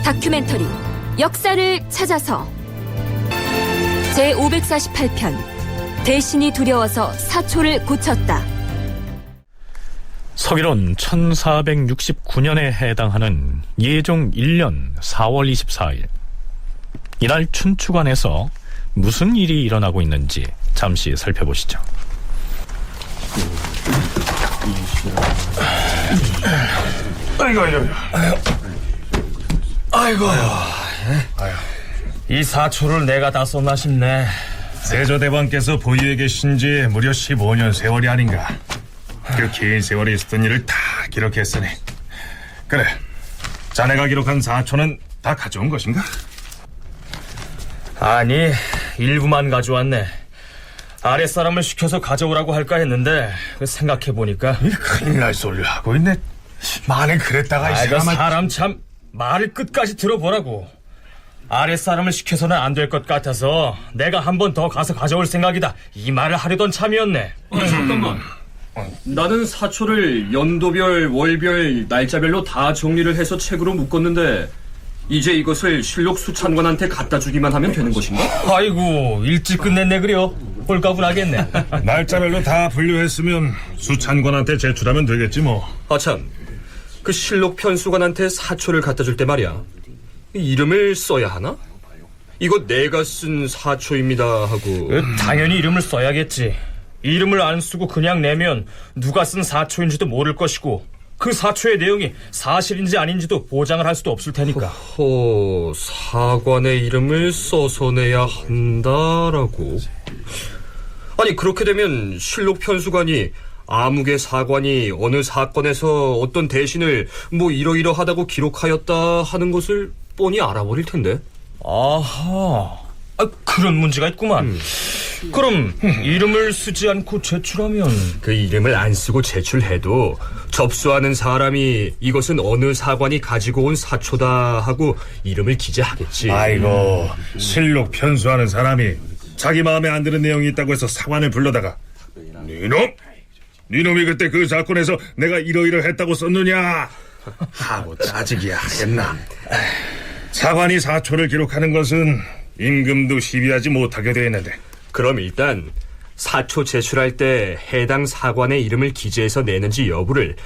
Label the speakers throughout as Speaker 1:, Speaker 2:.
Speaker 1: 다큐멘터리 역사를 찾아서 제548편 대신이 두려워서 사초를 고쳤다.
Speaker 2: 서기론 1469년에 해당하는 예종 1년 4월 24일 이날 춘추관에서 무슨 일이 일어나고 있는지 잠시 살펴보시죠.
Speaker 3: 아이고. 이 사초를 내가 다 썼나 싶네.
Speaker 4: 세조대왕께서 보유에 계신 지 무려 15년 세월이 아닌가. 그 긴 세월이 있었던 일을 다 기록했으니. 그래, 자네가 기록한 사초는 다 가져온 것인가?
Speaker 3: 아니, 일부만 가져왔네. 아랫사람을 시켜서 가져오라고 할까 했는데 생각해보니까
Speaker 4: 큰일 날 소리를 하고 있네. 만에 그랬다가 이
Speaker 3: 그
Speaker 4: 사람은...
Speaker 3: 사람 참 말을 끝까지 들어보라고. 아랫사람을 시켜서는 안 될 것 같아서 내가 한 번 더 가서 가져올 생각이다, 이 말을 하려던 참이었네.
Speaker 5: 잠깐만. 나는 사초를 연도별, 월별, 날짜별로 다 정리를 해서 책으로 묶었는데 이제 이것을 실록 수찬관한테 갖다 주기만 하면 되는 것인가?
Speaker 3: 아이고, 일찍 끝냈네. 그래요. 홀가분하겠네.
Speaker 4: 날짜별로 다 분류했으면 수찬관한테 제출하면 되겠지 뭐.
Speaker 5: 아참, 그 실록 편수관한테 사초를 갖다 줄 때 말이야, 이름을 써야 하나? 이거 내가 쓴 사초입니다 하고.
Speaker 3: 당연히 이름을 써야겠지. 이름을 안 쓰고 그냥 내면 누가 쓴 사초인지도 모를 것이고 그 사초의 내용이 사실인지 아닌지도 보장을 할 수도 없을 테니까.
Speaker 5: 사관의 이름을 써서 내야 한다라고. 아니, 그렇게 되면 실록 편수관이 아무개 사관이 어느 사건에서 어떤 대신을 뭐 이러이러하다고 기록하였다 하는 것을 뻔히 알아버릴 텐데.
Speaker 3: 아하, 그런 문제가 있구만. 그럼 이름을 쓰지 않고 제출하면?
Speaker 5: 그 이름을 안 쓰고 제출해도 접수하는 사람이 이것은 어느 사관이 가지고 온 사초다 하고 이름을 기재하겠지.
Speaker 4: 아이고, 실록 편수하는 사람이 자기 마음에 안 드는 내용이 있다고 해서 사관을 불러다가 니놈이 그때 그 사건에서 내가 이러이러했다고 썼느냐 하고 따지기야 하겠나. 사관이 사초를 기록하는 것은 임금도 시비하지 못하게 되어 있는데,
Speaker 5: 그럼 일단 사초 제출할 때 해당 사관의 이름을 기재해서 내는지 여부를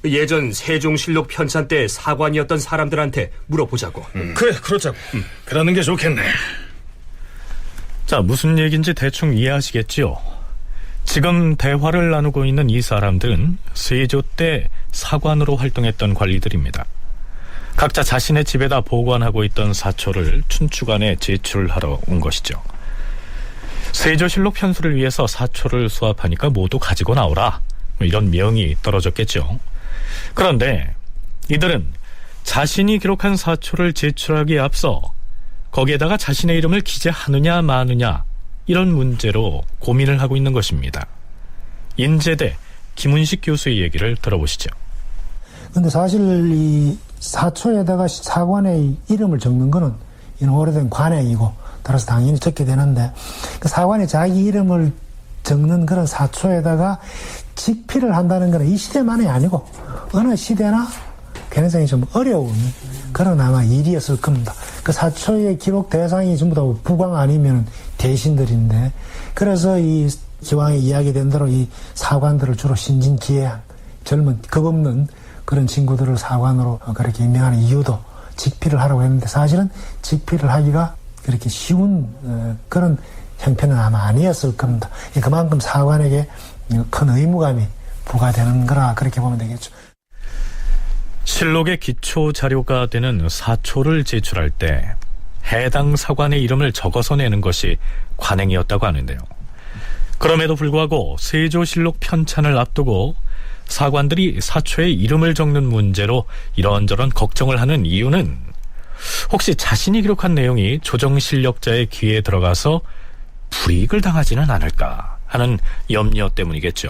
Speaker 5: 예전 세종실록 편찬 때 사관이었던 사람들한테 물어보자고.
Speaker 3: 그래, 그러자고.
Speaker 4: 그러는 게 좋겠네.
Speaker 2: 자, 무슨 얘기인지 대충 이해하시겠지요? 지금 대화를 나누고 있는 이 사람들은 세조 때 사관으로 활동했던 관리들입니다. 각자 자신의 집에다 보관하고 있던 사초를 춘추관에 제출하러 온 것이죠. 세조실록 편수를 위해서 사초를 수합하니까 모두 가지고 나오라, 이런 명이 떨어졌겠죠. 그런데 이들은 자신이 기록한 사초를 제출하기에 앞서 거기에다가 자신의 이름을 기재하느냐 마느냐, 이런 문제로 고민을 하고 있는 것입니다. 인제대 김은식 교수의 얘기를 들어보시죠.
Speaker 6: 근데 사실 이 사초에다가 사관의 이름을 적는 거는 이는 오래된 관행이고 따라서 당연히 적게 되는데, 그 사관이 자기 이름을 적는 그런 사초에다가 직필을 한다는 것은 이 시대만이 아니고 어느 시대나 굉장히 좀 어려운 그런 아마 일이었을 겁니다. 그 사초의 기록 대상이 전부 다 부광 아니면 대신들인데, 그래서 이 기왕에 이야기된 대로 이 사관들을 주로 신진기해한 젊은 겁없는 그런 친구들을 사관으로 그렇게 임명하는 이유도 직필을 하라고 했는데, 사실은 직필을 하기가 그렇게 쉬운 그런 형편은 아마 아니었을 겁니다. 그만큼 사관에게 큰 의무감이 부과되는 거라 그렇게 보면 되겠죠.
Speaker 2: 실록의 기초 자료가 되는 사초를 제출할 때 해당 사관의 이름을 적어서 내는 것이 관행이었다고 하는데요. 그럼에도 불구하고 세조실록 편찬을 앞두고 사관들이 사초에 이름을 적는 문제로 이런저런 걱정을 하는 이유는 혹시 자신이 기록한 내용이 조정실력자의 귀에 들어가서 불이익을 당하지는 않을까 하는 염려 때문이겠죠.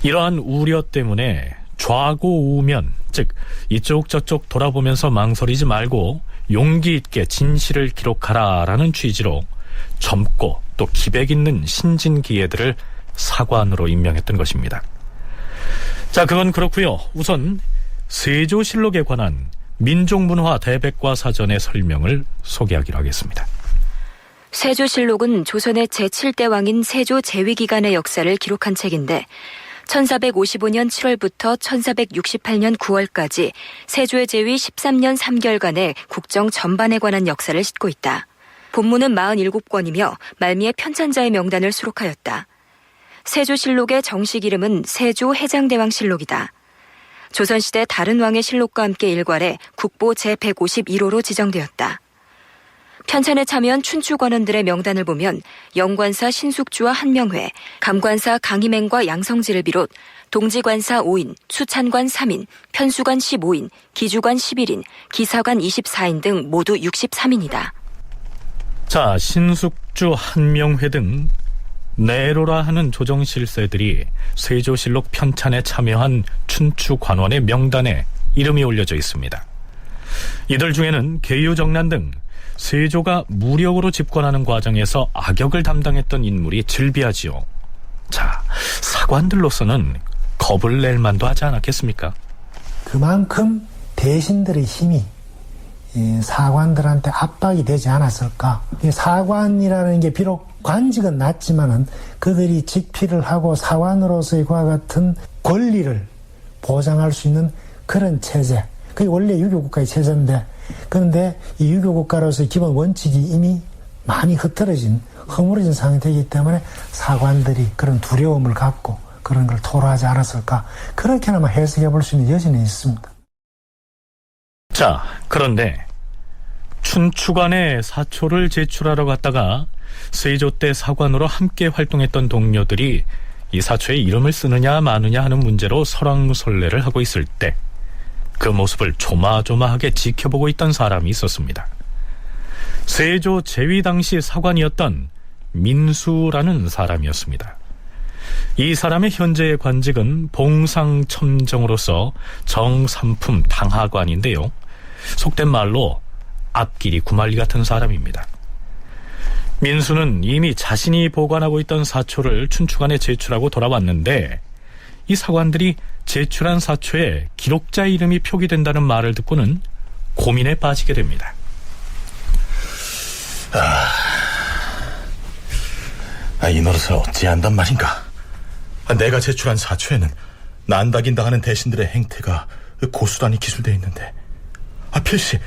Speaker 2: 이러한 우려 때문에 좌고우면, 즉 이쪽 저쪽 돌아보면서 망설이지 말고 용기 있게 진실을 기록하라라는 취지로 젊고 또 기백 있는 신진기예들을 사관으로 임명했던 것입니다. 자, 그건 그렇고요. 우선 세조실록에 관한 민족문화 대백과 사전의 설명을 소개하기로 하겠습니다.
Speaker 1: 세조실록은 조선의 제7대 왕인 세조 재위기간의 역사를 기록한 책인데 1455년 7월부터 1468년 9월까지 세조의 재위 13년 3개월간의 국정 전반에 관한 역사를 싣고 있다. 본문은 47권이며 말미에 편찬자의 명단을 수록하였다. 세조실록의 정식 이름은 세조 해장대왕실록이다. 조선시대 다른 왕의 실록과 함께 일괄해 국보 제151호로 지정되었다. 편찬에 참여한 춘추관원들의 명단을 보면 영관사 신숙주와 한명회, 감관사 강희맹과 양성지를 비롯 동지관사 5인, 수찬관 3인, 편수관 15인, 기주관 11인, 기사관 24인 등 모두 63인이다.
Speaker 2: 자, 신숙주, 한명회 등 내로라 하는 조정실세들이 세조실록 편찬에 참여한 춘추관원의 명단에 이름이 올려져 있습니다. 이들 중에는 계유정난 등 세조가 무력으로 집권하는 과정에서 악역을 담당했던 인물이 즐비하지요. 자, 사관들로서는 겁을 낼 만도 하지 않았겠습니까?
Speaker 6: 그만큼 대신들의 힘이 사관들한테 압박이 되지 않았을까. 사관이라는 게 비록 관직은 낮지만은 그들이 직필을 하고 사관으로서의 그와 같은 권리를 보장할 수 있는 그런 체제, 그게 원래 유교국가의 체제인데, 그런데 이 유교국가로서의 기본 원칙이 이미 많이 허물어진 상황이 되기 때문에 사관들이 그런 두려움을 갖고 그런 걸 토로하지 않았을까, 그렇게나마 해석해 볼 수 있는 여지는 있습니다.
Speaker 2: 자, 그런데 춘추관에 사초를 제출하러 갔다가 세조 때 사관으로 함께 활동했던 동료들이 이 사초에 이름을 쓰느냐 마느냐 하는 문제로 설왕설래를 하고 있을 때 그 모습을 조마조마하게 지켜보고 있던 사람이 있었습니다. 세조 재위 당시 사관이었던 민수라는 사람이었습니다. 이 사람의 현재의 관직은 봉상첨정으로서 정삼품 당하관인데요, 속된 말로 앞길이 구말리 같은 사람입니다. 민수는 이미 자신이 보관하고 있던 사초를 춘추관에 제출하고 돌아왔는데 이 사관들이 제출한 사초에 기록자 이름이 표기된다는 말을 듣고는 고민에 빠지게 됩니다.
Speaker 7: 이 노릇을 어찌한단 말인가. 내가 제출한 사초에는 난다긴다 하는 대신들의 행태가 고스란히 기술되어 있는데, 필시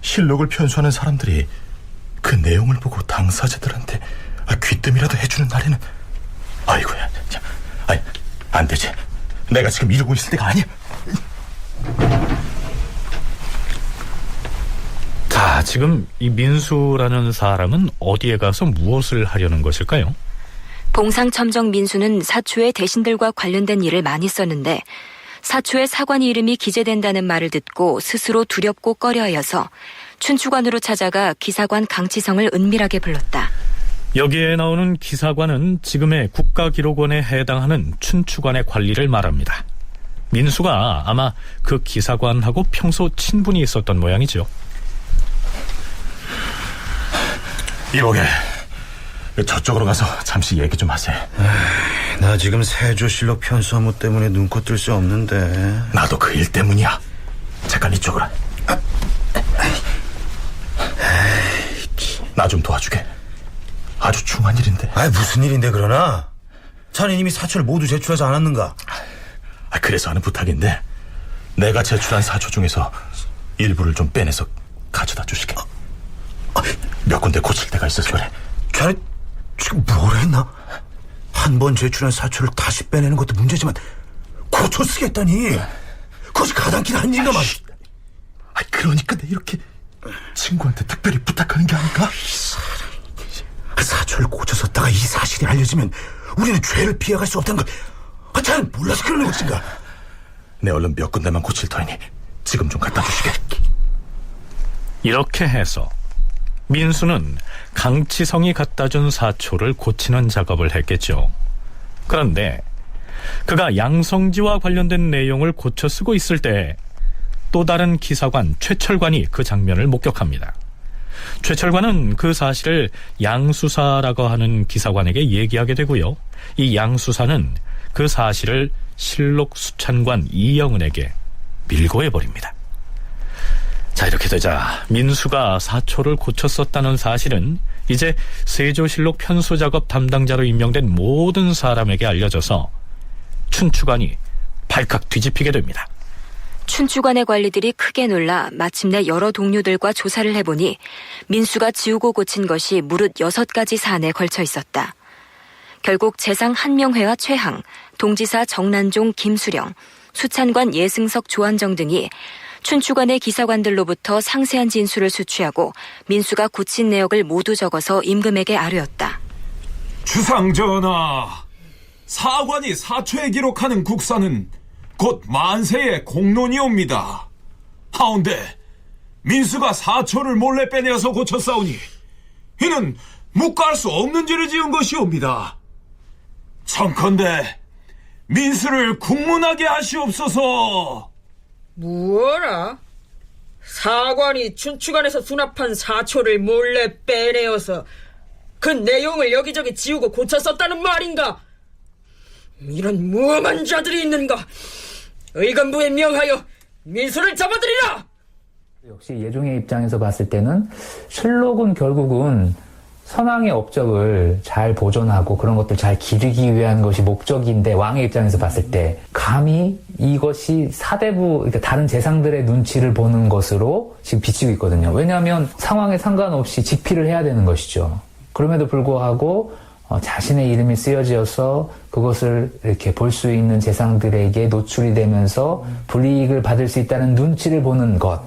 Speaker 7: 실록을 편수하는 사람들이 그 내용을 보고 당사자들한테 귀뜸이라도 해주는 날에는, 아이고야, 안 되지. 내가 지금 이러고 있을 때가 아니야.
Speaker 2: 자, 지금 이 민수라는 사람은 어디에 가서 무엇을 하려는 것일까요?
Speaker 1: 봉상첨정 민수는 사초의 대신들과 관련된 일을 많이 썼는데 사초에 사관 이름이 기재된다는 말을 듣고 스스로 두렵고 꺼려하여서 춘추관으로 찾아가 기사관 강치성을 은밀하게 불렀다.
Speaker 2: 여기에 나오는 기사관은 지금의 국가기록원에 해당하는 춘추관의 관리를 말합니다. 민수가 아마 그 기사관하고 평소 친분이 있었던 모양이죠.
Speaker 7: 이보게, 저쪽으로 가서 잠시 얘기 좀 하세요.
Speaker 8: 나 지금 세조실록 편수 업무 때문에 눈코 뜰 수 없는데.
Speaker 7: 나도 그 일 때문이야. 잠깐 이쪽으로. 나 좀 도와주게. 아주 중요한 일인데.
Speaker 8: 무슨 일인데 그러나? 자네 이미 사초를 모두 제출하지 않았는가?
Speaker 7: 그래서 하는 부탁인데, 내가 제출한 사초 중에서 일부를 좀 빼내서 가져다 주시게. 몇 군데 고칠 데가 있어서 그래.
Speaker 8: 자네 지금 뭐라 했나? 한 번 제출한 사초를 다시 빼내는 것도 문제지만 고쳐 쓰겠다니. 그것이 가당키는 한 일인가 말.
Speaker 7: 그러니까 내 이렇게 친구한테 특별히 부탁하는 게 아닐까?
Speaker 8: 사초를 고쳐 썼다가 이 사실이 알려지면 우리는 죄를 피해갈 수 없다는 걸 자넨 몰라서 그러는 것인가?
Speaker 7: 내 얼른 몇 군데만 고칠 터이니 지금 좀 갖다 주시게.
Speaker 2: 이렇게 해서 민수는 강치성이 갖다준 사초를 고치는 작업을 했겠죠. 그런데 그가 양성지와 관련된 내용을 고쳐 쓰고 있을 때 또 다른 기사관 최철관이 그 장면을 목격합니다. 최철관은 그 사실을 양수사라고 하는 기사관에게 얘기하게 되고요, 이 양수사는 그 사실을 실록 수찬관 이영은에게 밀고해버립니다. 자, 이렇게 되자 민수가 사초를 고쳤었다는 사실은 이제 세조실록 편수 작업 담당자로 임명된 모든 사람에게 알려져서 춘추관이 발칵 뒤집히게 됩니다.
Speaker 1: 춘추관의 관리들이 크게 놀라 마침내 여러 동료들과 조사를 해보니 민수가 지우고 고친 것이 무릇 6가지 사안에 걸쳐 있었다. 결국 재상 한명회와 최항, 동지사 정난종, 김수령, 수찬관 예승석, 조한정 등이 춘추관의 기사관들로부터 상세한 진술을 수취하고 민수가 고친 내역을 모두 적어서 임금에게 아뢰었다.
Speaker 9: 주상전하, 사관이 사초에 기록하는 국사는 곧 만세의 공론이옵니다. 하운데 민수가 사초를 몰래 빼내어서 고쳤사오니 이는 묵과할 수 없는 죄를 지은 것이옵니다. 청컨대 민수를 국문하게 하시옵소서.
Speaker 10: 뭐라? 사관이 춘추관에서 수납한 사초를 몰래 빼내어서 그 내용을 여기저기 지우고 고쳤었다는 말인가? 이런 무엄한 자들이 있는가? 의관부에 명하여 민수를 잡아들이라!
Speaker 11: 역시 예종의 입장에서 봤을 때는 실록은 결국은 선왕의 업적을 잘 보존하고 그런 것들 잘 기르기 위한 것이 목적인데, 왕의 입장에서 봤을 때 감히 이것이 사대부, 그러니까 다른 재상들의 눈치를 보는 것으로 지금 비치고 있거든요. 왜냐하면 상황에 상관없이 직필을 해야 되는 것이죠. 그럼에도 불구하고 자신의 이름이 쓰여져서 그것을 이렇게 볼 수 있는 재상들에게 노출이 되면서 불이익을 받을 수 있다는 눈치를 보는 것,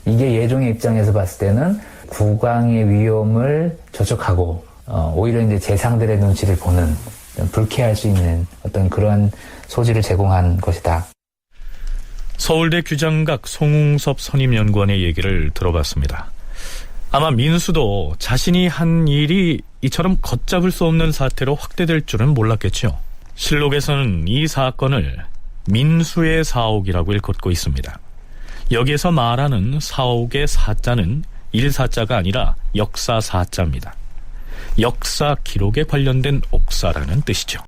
Speaker 11: 이게 예종의 입장에서 봤을 때는 국왕의 위험을 저촉하고 오히려 이제 재상들의 눈치를 보는, 불쾌할 수 있는 어떤 그런 소지를 제공한 것이다.
Speaker 2: 서울대 규장각 송웅섭 선임연구원의 얘기를 들어봤습니다. 아마 민수도 자신이 한 일이 이처럼 걷잡을 수 없는 사태로 확대될 줄은 몰랐겠죠. 실록에서는 이 사건을 민수의 사옥이라고 일컫고 있습니다. 여기에서 말하는 사옥의 사자는 일사자가 아니라 역사사자입니다. 역사 기록에 관련된 옥사라는 뜻이죠.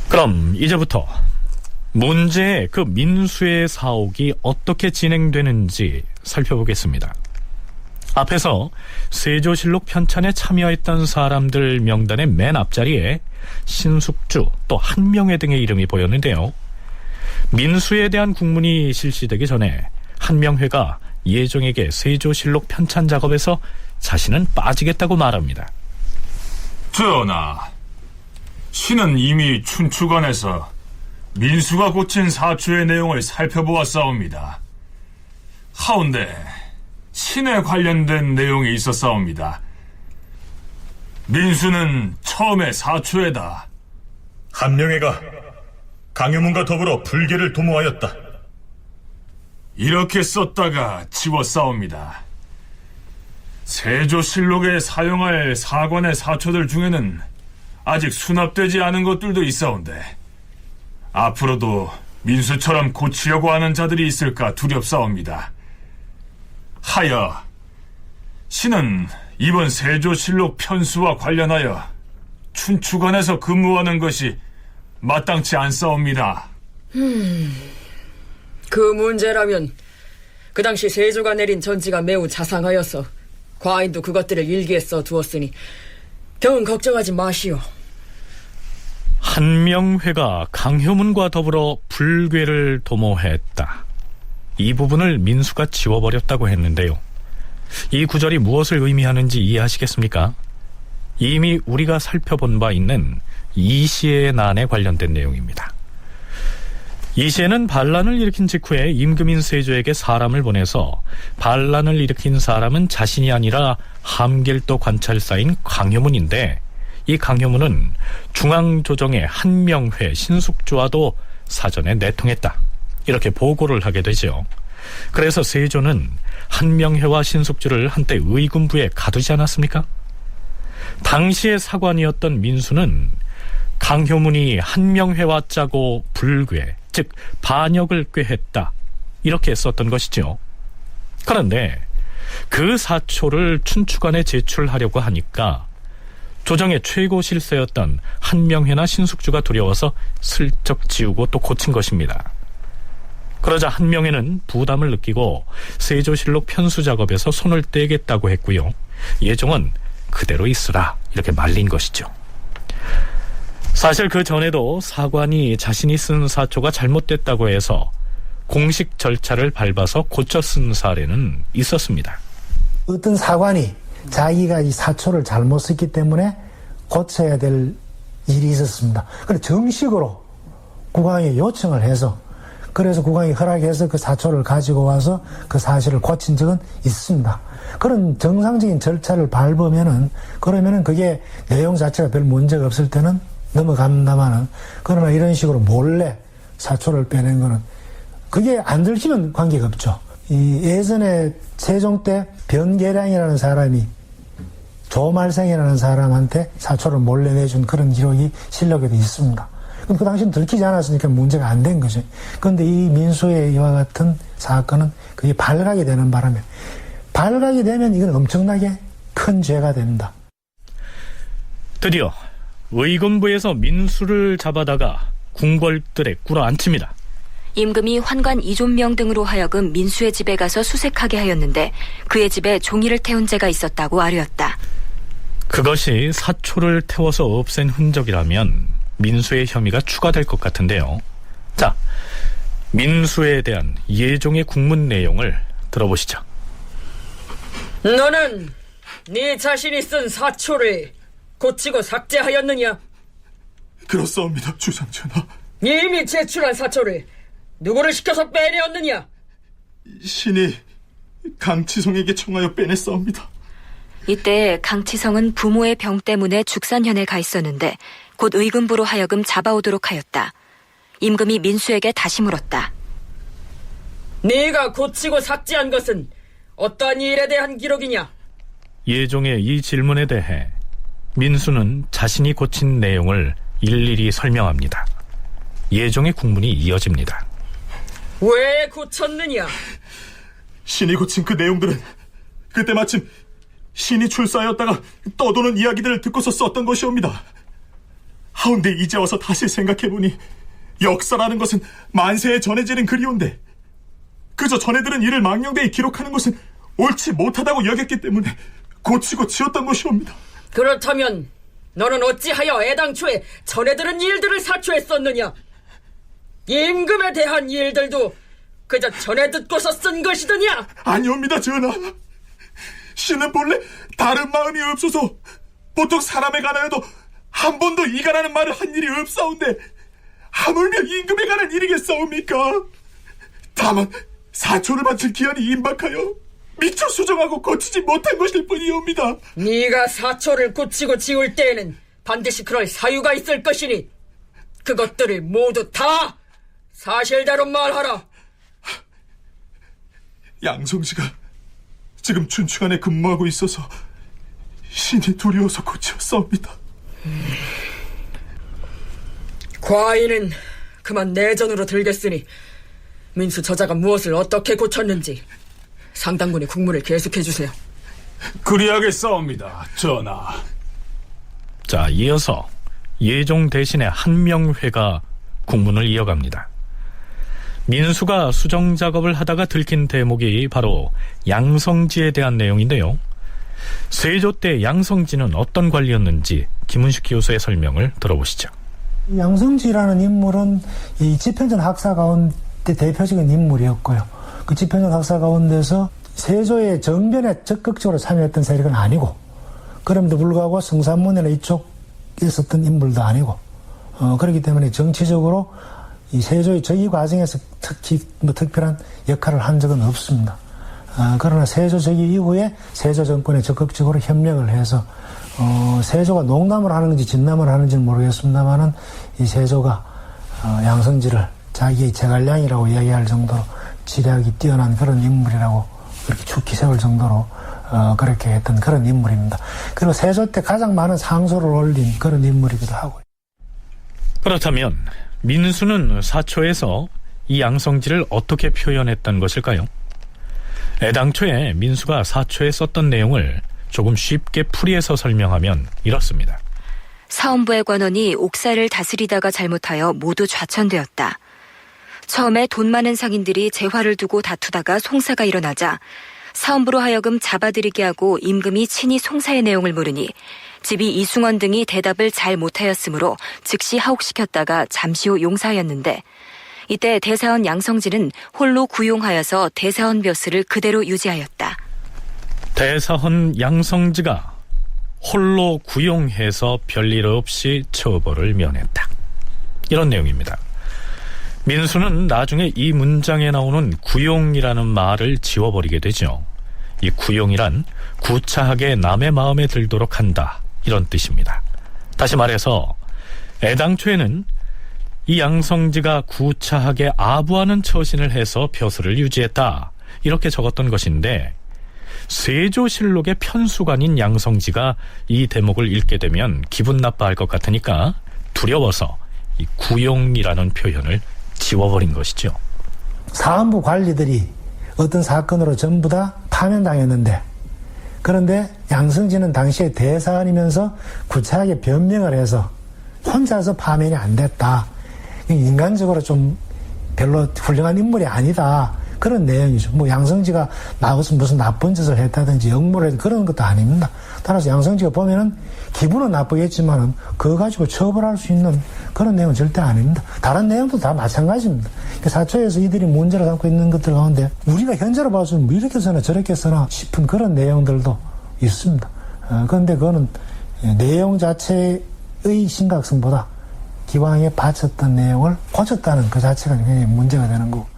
Speaker 2: 그럼 이제부터 문제의 그 민수의 사옥이 어떻게 진행되는지 살펴보겠습니다. 앞에서 세조실록 편찬에 참여했던 사람들 명단의 맨 앞자리에 신숙주 또 한명회 등의 이름이 보였는데요. 민수에 대한 국문이 실시되기 전에 한명회가 예종에게 세조실록 편찬 작업에서 자신은 빠지겠다고 말합니다.
Speaker 9: 전하, 신은 이미 춘추관에서 민수가 고친 사초의 내용을 살펴보았사옵니다. 하운데 신에 관련된 내용이 있었사옵니다. 민수는 처음에 사초에다
Speaker 7: 한명회가 강효문과 더불어 불계를 도모하였다.
Speaker 9: 이렇게 썼다가 지웠사옵니다. 세조실록에 사용할 사관의 사초들 중에는 아직 수납되지 않은 것들도 있사온데 앞으로도 민수처럼 고치려고 하는 자들이 있을까 두렵사옵니다. 하여 신은 이번 세조실록 편수와 관련하여 춘추관에서 근무하는 것이 마땅치 않사옵니다.
Speaker 10: 그 문제라면 그 당시 세조가 내린 전지가 매우 자상하여서 과인도 그것들을 일기에 써두었으니 병은 걱정하지 마시오.
Speaker 2: 한명회가 강효문과 더불어 불괴를 도모했다. 이 부분을 민수가 지워버렸다고 했는데요. 이 구절이 무엇을 의미하는지 이해하시겠습니까? 이미 우리가 살펴본 바 있는 이시의 난에 관련된 내용입니다. 이시에는 반란을 일으킨 직후에 임금인 세조에게 사람을 보내서 반란을 일으킨 사람은 자신이 아니라 함길도 관찰사인 강효문인데, 이 강효문은 중앙조정의 한명회, 신숙주와도 사전에 내통했다, 이렇게 보고를 하게 되죠. 그래서 세조는 한명회와 신숙주를 한때 의군부에 가두지 않았습니까? 당시의 사관이었던 민수는 강효문이 한명회와 짜고 불괴, 즉 반역을 꾀했다, 이렇게 썼던 것이죠. 그런데 그 사초를 춘추관에 제출하려고 하니까 조정의 최고 실세였던 한명회나 신숙주가 두려워서 슬쩍 지우고 또 고친 것입니다. 그러자 한명회는 부담을 느끼고 세조실록 편수 작업에서 손을 떼겠다고 했고요. 예종은 그대로 있으라 이렇게 말린 것이죠. 사실 그 전에도 사관이 자신이 쓴 사초가 잘못됐다고 해서 공식 절차를 밟아서 고쳐 쓴 사례는 있었습니다.
Speaker 6: 어떤 사관이 자기가 이 사초를 잘못 썼기 때문에 고쳐야 될 일이 있었습니다. 그래서 정식으로 국왕에 요청을 해서, 그래서 국왕이 허락해서 그 사초를 가지고 와서 그 사실을 고친 적은 있습니다. 그런 정상적인 절차를 밟으면은, 그러면은 그게 내용 자체가 별 문제가 없을 때는 넘어간다마는, 그러나 이런 식으로 몰래 사초를 빼낸 거는 그게 안 들키면 관계가 없죠. 이 예전에 세종 때 병계량이라는 사람이 조말생이라는 사람한테 사초를 몰래 내준 그런 기록이 실록에도 있습니다. 그럼 그 당시는 들키지 않았으니까 문제가 안 된 거죠. 그런데 이 민수의 이와 같은 사건은 그게 발각이 되는 바람에, 발각이 되면 이건 엄청나게 큰 죄가 됩니다.
Speaker 2: 드디어 의금부에서 민수를 잡아다가 궁궐들에 꿇어앉힙니다.
Speaker 1: 임금이 환관 이존명 등으로 하여금 민수의 집에 가서 수색하게 하였는데 그의 집에 종이를 태운 죄가 있었다고 아뢰었다.
Speaker 2: 그것이 사초를 태워서 없앤 흔적이라면 민수의 혐의가 추가될 것 같은데요. 자, 민수에 대한 예종의 국문 내용을 들어보시죠.
Speaker 10: 너는 네 자신이 쓴 사초를 고치고 삭제하였느냐?
Speaker 7: 그렇사옵니다, 주상전하.
Speaker 10: 이미 제출한 사초를 누구를 시켜서 빼내었느냐?
Speaker 7: 신이 강치성에게 청하여 빼냈사옵니다.
Speaker 1: 이때 강치성은 부모의 병 때문에 죽산현에 가 있었는데 곧 의금부로 하여금 잡아오도록 하였다. 임금이 민수에게 다시 물었다.
Speaker 10: 네가 고치고 삭제한 것은 어떠한 일에 대한 기록이냐?
Speaker 2: 예종의 이 질문에 대해 민수는 자신이 고친 내용을 일일이 설명합니다. 예종의 국문이 이어집니다.
Speaker 10: 왜 고쳤느냐?
Speaker 7: 신이 고친 그 내용들은 그때 마침 신이 출사하였다가 떠도는 이야기들을 듣고서 썼던 것이옵니다. 하운데 이제 와서 다시 생각해보니 역사라는 것은 만세에 전해지는 글이온데 그저 전해들은 이를 망령되이 기록하는 것은 옳지 못하다고 여겼기 때문에 고치고 지었던 것이옵니다.
Speaker 10: 그렇다면 너는 어찌하여 애당초에 전해들은 일들을 사초했었느냐? 임금에 대한 일들도 그저 전해 듣고서 쓴 것이더냐?
Speaker 7: 아니옵니다, 전하. 신은 본래 다른 마음이 없어서 보통 사람에 관하여도 한 번도 이가라는 말을 한 일이 없사온데 하물며 임금에 관한 일이겠사옵니까? 다만 사초를 바칠 기한이 임박하여 미처 수정하고 고치지 못한 것일 뿐이옵니다.
Speaker 10: 네가 사초를 고치고 지울 때에는 반드시 그럴 사유가 있을 것이니 그것들을 모두 다 사실대로 말하라.
Speaker 7: 양성지가 지금 춘추관에 근무하고 있어서 신이 두려워서 고치었사옵니다.
Speaker 10: 과인은 그만 내전으로 들겠으니 민수 저자가 무엇을 어떻게 고쳤는지 상당군의 국문을 계속해주세요.
Speaker 9: 그리하겠사옵니다, 전하.
Speaker 2: 자, 이어서 예종 대신에 한명회가 국문을 이어갑니다. 민수가 수정 작업을 하다가 들킨 대목이 바로 양성지에 대한 내용인데요. 세조 때 양성지는 어떤 관리였는지 김은식 교수의 설명을 들어보시죠.
Speaker 6: 양성지라는 인물은 이 집현전 학사 가운데 대표적인 인물이었고요. 그 집현전 학사 가운데서 세조의 정변에 적극적으로 참여했던 세력은 아니고, 그럼에도 불구하고 성산문이나 이쪽에 있었던 인물도 아니고, 그렇기 때문에 정치적으로 이 세조의 즉위 과정에서 특히 특별한 역할을 한 적은 없습니다. 그러나 세조 즉위 이후에 세조 정권에 적극적으로 협력을 해서 세조가 농담을 하는지 진담을 하는지는 모르겠습니다만은 이 세조가 양성지를 자기의 제갈량이라고 이야기할 정도로 지략이 뛰어난 그런 인물이라고 그렇게 죽기 세울 정도로 그렇게 했던 그런 인물입니다. 그리고 세조 때 가장 많은 상소를 올린 그런 인물이기도 하고요.
Speaker 2: 그렇다면 민수는 사초에서 이 양성지를 어떻게 표현했던 것일까요? 애당초에 민수가 사초에 썼던 내용을 조금 쉽게 풀이해서 설명하면 이렇습니다.
Speaker 1: 사원부의 관원이 옥사를 다스리다가 잘못하여 모두 좌천되었다. 처음에 돈 많은 상인들이 재화를 두고 다투다가 송사가 일어나자 사원부로 하여금 잡아들이게 하고 임금이 친히 송사의 내용을 물으니 집이 이승원 등이 대답을 잘 못하였으므로 즉시 하옥시켰다가 잠시 후 용사하였는데 이때 대사원 양성진은 홀로 구용하여서 대사원 벼슬을 그대로 유지하였다.
Speaker 2: 대사헌 양성지가 홀로 구용해서 별일 없이 처벌을 면했다. 이런 내용입니다. 민수는 나중에 이 문장에 나오는 구용이라는 말을 지워버리게 되죠. 이 구용이란 구차하게 남의 마음에 들도록 한다, 이런 뜻입니다. 다시 말해서 애당초에는 이 양성지가 구차하게 아부하는 처신을 해서 벼슬을 유지했다, 이렇게 적었던 것인데 세조실록의 편수관인 양성지가 이 대목을 읽게 되면 기분 나빠할 것 같으니까 두려워서 이 구용이라는 표현을 지워버린 것이죠.
Speaker 6: 사헌부 관리들이 어떤 사건으로 전부 다 파면당했는데, 그런데 양성진은 당시에 대사원이면서 구차하게 변명을 해서 혼자서 파면이 안 됐다, 인간적으로 좀 별로 훌륭한 인물이 아니다, 그런 내용이죠. 뭐 양성지가 나와서 무슨 나쁜 짓을 했다든지 역모를 했다든지 그런 것도 아닙니다. 따라서 양성지가 보면은 기분은 나쁘겠지만은 그거 가지고 처벌할 수 있는 그런 내용은 절대 아닙니다. 다른 내용도 다 마찬가지입니다. 사초에서 이들이 문제를 삼고 있는 것들 가운데 우리가 현재로 봐서는 뭐 이렇게 써나 저렇게 써나 싶은 그런 내용들도 있습니다. 그런데 그거는 내용 자체의 심각성보다 기왕에 바쳤던 내용을 고쳤다는 그 자체가 굉장히 문제가 되는 거고.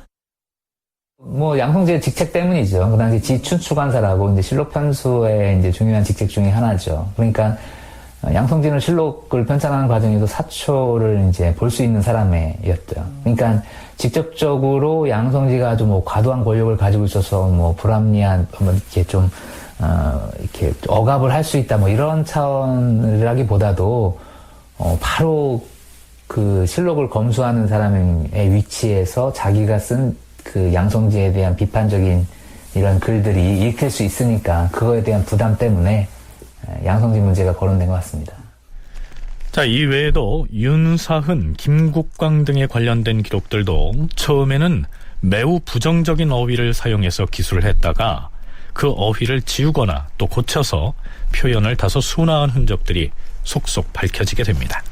Speaker 11: 뭐 양성지의 직책 때문이죠. 그 당시 지춘추관사라고 이제 실록 편수의 이제 중요한 직책 중에 하나죠. 그러니까 양성지는 실록을 편찬하는 과정에서 사초를 이제 볼 수 있는 사람이었죠. 그러니까 직접적으로 양성지가 아주 뭐 과도한 권력을 가지고 있어서 뭐 불합리한 뭐 이렇게 좀 이렇게 억압을 할 수 있다 뭐 이런 차원이라기보다도 바로 그 실록을 검수하는 사람의 위치에서 자기가 쓴 그 양성지에 대한 비판적인 이런 글들이 읽힐 수 있으니까 그거에 대한 부담 때문에 양성지 문제가 거론된 것 같습니다.
Speaker 2: 자, 이 외에도 윤사흔, 김국광 등에 관련된 기록들도 처음에는 매우 부정적인 어휘를 사용해서 기술을 했다가 그 어휘를 지우거나 또 고쳐서 표현을 다소 순화한 흔적들이 속속 밝혀지게 됩니다.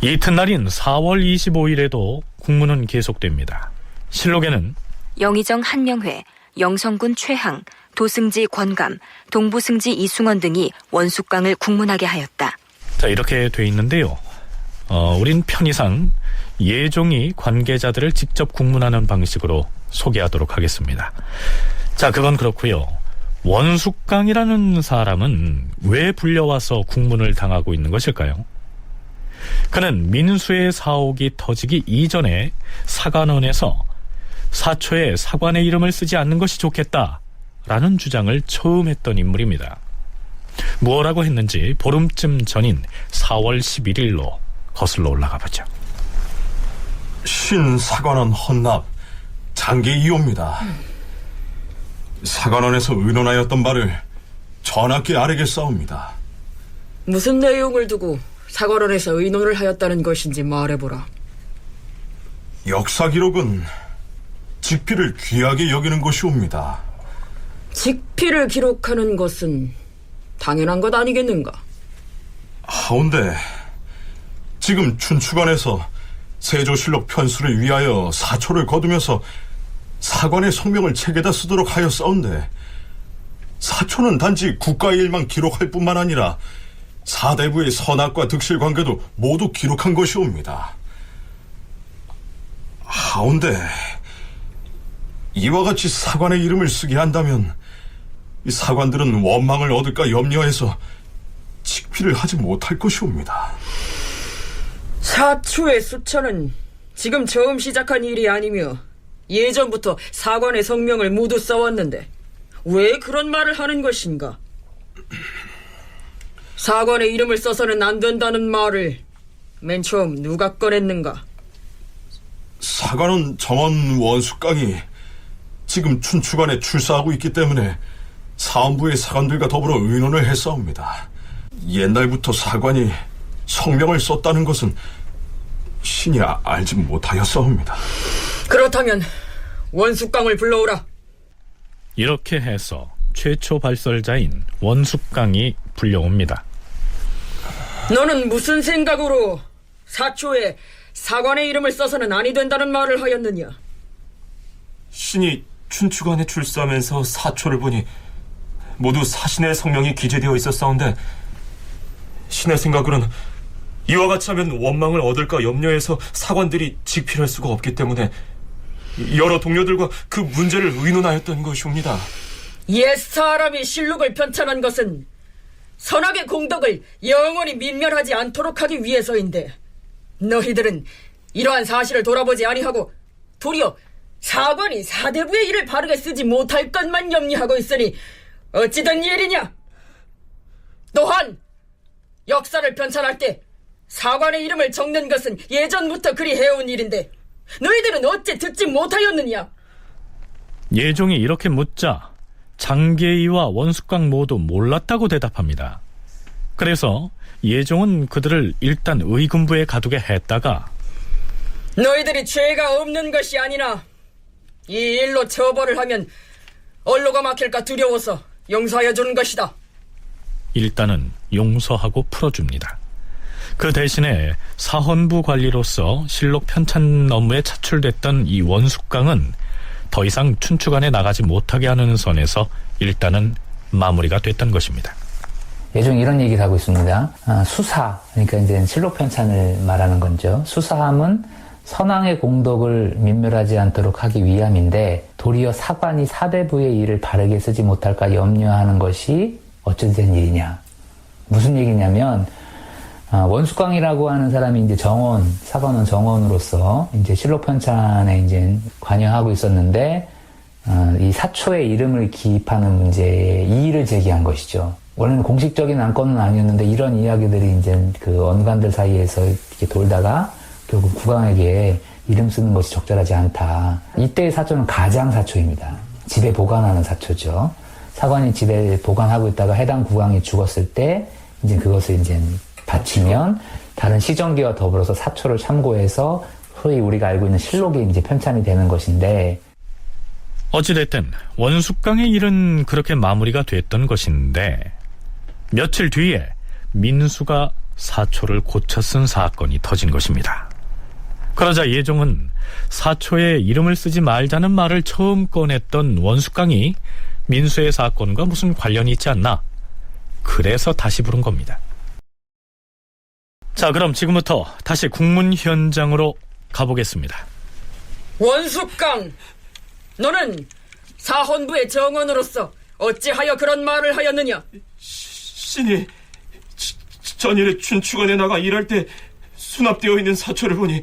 Speaker 2: 이튿날인 4월 25일에도 국문은 계속됩니다. 실록에는
Speaker 1: 영의정 한명회, 영성군 최항, 도승지 권감, 동부승지 이승원 등이 원숙강을 국문하게 하였다.
Speaker 2: 자, 이렇게 돼 있는데요. 우린 편의상 예종이 관계자들을 직접 국문하는 방식으로 소개하도록 하겠습니다. 자, 그건 그렇고요. 원숙강이라는 사람은 왜 불려와서 국문을 당하고 있는 것일까요? 그는 민수의 사옥이 터지기 이전에 사관원에서 사초에 사관의 이름을 쓰지 않는 것이 좋겠다라는 주장을 처음 했던 인물입니다. 무엇라고 했는지 보름쯤 전인 4월 11일로 거슬러 올라가 보죠.
Speaker 7: 신사관원 헌납 장계이옵니다. 사관원에서 의논하였던 바를 전하께 아뢰겠사옵니다.
Speaker 10: 무슨 내용을 두고 사관원에서 의논을 하였다는 것인지 말해보라.
Speaker 7: 역사 기록은 직피를 귀하게 여기는 것이옵니다.
Speaker 10: 직피를 기록하는 것은 당연한 것 아니겠는가?
Speaker 7: 하온데 지금 춘추관에서 세조실록 편수를 위하여 사초를 거두면서 사관의 성명을 책에다 쓰도록 하였사온데 사초는 단지 국가의 일만 기록할 뿐만 아니라 사대부의 선악과 득실 관계도 모두 기록한 것이옵니다. 하온데 이와 같이 사관의 이름을 쓰게 한다면 이 사관들은 원망을 얻을까 염려해서 직피를 하지 못할 것이옵니다.
Speaker 10: 사초의 수처는 지금 처음 시작한 일이 아니며 예전부터 사관의 성명을 모두 써왔는데 왜 그런 말을 하는 것인가? 사관의 이름을 써서는 안 된다는 말을 맨 처음 누가 꺼냈는가?
Speaker 7: 사관원 정원 원숙강이 지금 춘추관에 출사하고 있기 때문에 사헌부의 사관들과 더불어 의논을 했사옵니다. 옛날부터 사관이 성명을 썼다는 것은
Speaker 9: 신이 알지 못하였사옵니다.
Speaker 10: 그렇다면 원숙강을 불러오라.
Speaker 2: 이렇게 해서 최초 발설자인 원숙강이 불려옵니다.
Speaker 10: 너는 무슨 생각으로 사초에 사관의 이름을 써서는 아니 된다는 말을 하였느냐?
Speaker 9: 신이 춘추관에 출사하면서 사초를 보니 모두 사신의 성명이 기재되어 있었사온데 신의 생각으로는 이와 같이 하면 원망을 얻을까 염려해서 사관들이 직필할 수가 없기 때문에 여러 동료들과 그 문제를 의논하였던 것이옵니다.
Speaker 10: 옛사람이 실록을 편찬한 것은 선악의 공덕을 영원히 민멸하지 않도록 하기 위해서인데 너희들은 이러한 사실을 돌아보지 아니하고 도리어 사관이 사대부의 일을 바르게 쓰지 못할 것만 염려하고 있으니 어찌된 일이냐? 또한 역사를 편찬할 때 사관의 이름을 적는 것은 예전부터 그리 해온 일인데 너희들은 어찌 듣지 못하였느냐?
Speaker 2: 예종이 이렇게 묻자 장계의와 원숙강 모두 몰랐다고 대답합니다. 그래서 예종은 그들을 일단 의군부에 가두게 했다가
Speaker 10: 너희들이 죄가 없는 것이 아니나 이 일로 처벌을 하면 얼로가 막힐까 두려워서 용서하여 주는 것이다.
Speaker 2: 일단은 용서하고 풀어줍니다. 그 대신에 사헌부 관리로서 실록 편찬 업무에 차출됐던 이 원숙강은 더 이상 춘추관에 나가지 못하게 하는 선에서 일단은 마무리가 됐던 것입니다.
Speaker 11: 예종이 이런 얘기를 하고 있습니다. 수사, 그러니까 이제 실록 편찬을 말하는 거죠. 수사함은 선왕의 공덕을 민멸하지 않도록 하기 위함인데 도리어 사관이 사대부의 일을 바르게 쓰지 못할까 염려하는 것이 어찌된 일이냐. 무슨 얘기냐면 원숙강이라고 하는 사람이 이제 정원, 사관원 정원으로서 이제 실록 편찬에 이제 관여하고 있었는데 이 사초의 이름을 기입하는 문제에 이의를 제기한 것이죠. 원래는 공식적인 안건은 아니었는데 이런 이야기들이 이제 그 언관들 사이에서 이렇게 돌다가 결국 국왕에게 이름 쓰는 것이 적절하지 않다. 이때의 사초는 가장 사초입니다. 집에 보관하는 사초죠. 사관이 집에 보관하고 있다가 해당 국왕이 죽었을 때 이제 그것을 이제 바치면 다른 시정기와 더불어서 사초를 참고해서 소위 우리가 알고 있는 실록이 이제 편찬이 되는 것인데
Speaker 2: 어찌됐든 원숙강의 일은 그렇게 마무리가 됐던 것인데 며칠 뒤에 민수가 사초를 고쳐 쓴 사건이 터진 것입니다. 그러자 예종은 사초에 이름을 쓰지 말자는 말을 처음 꺼냈던 원숙강이 민수의 사건과 무슨 관련이 있지 않나? 그래서 다시 부른 겁니다. 자, 그럼 지금부터 다시 국문 현장으로 가보겠습니다.
Speaker 10: 원숙강, 너는 사헌부의 정원으로서 어찌하여 그런 말을 하였느냐?
Speaker 9: 신이 전일에 춘추관에 나가 일할 때 수납되어 있는 사초를 보니